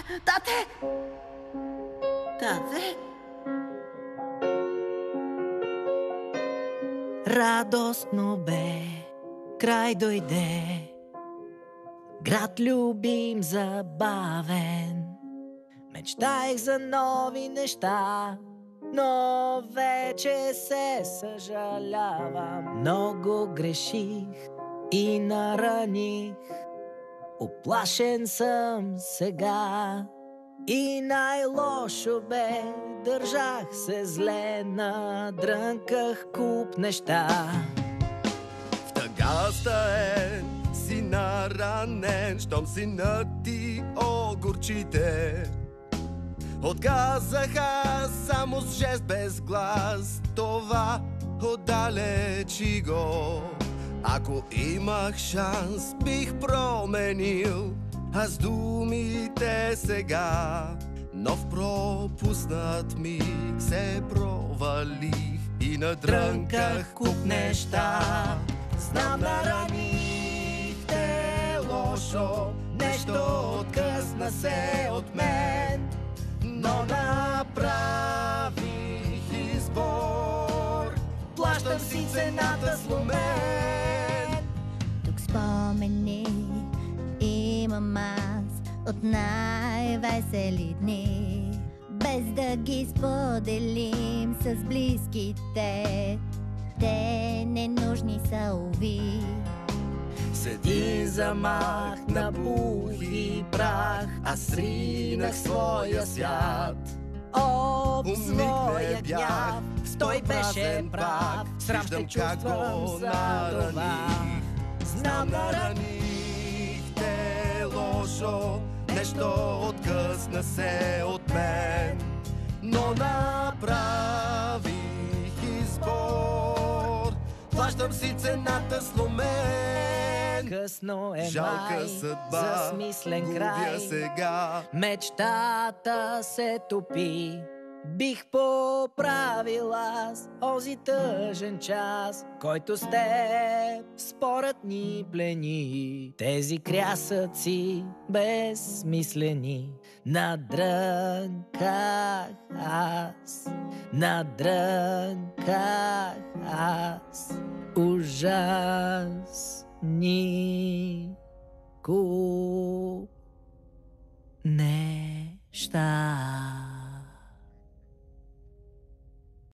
Тате! Тате! Радостно бе, край дойде, град любим, забавен. Мечтаех за нови неща, но вече се съжалявам. Много греших и нараних, уплашен съм сега. И най-лошо бе, държах се зле, надрънках куп неща. В тъгата си наранен, щом синът ти огорчите. Отказаха само с жест без глас, това отдалечи го. Ако имах шанс, бих променил аз думите сега, но в пропуснат миг се провалих и надрънках куп неща. Знам, наранихте лошо, нещо откъсна се от мен, но направих избор, плащам си цената сломен. Тук спомени имам аз от най-весели дни, без да ги споделим с близките. Те ненужни са, уви. Седи замах на пух и прах, аз сринах своя свят. О, в своя гняв, той беше прав, срам ще чувствам за това. Знам, наранихте лошо, нещо откъсна се от мен, но направих избор, плащам си цената сломен. Късно е жалка май, съдба, за смислен край, сега. Мечтата се топи, бих поправил аз онзи тъжен час, който с теб спорът ни плени. Тези крясъци безсмислени надрънках аз, надрънках аз. Ужасни куп неща.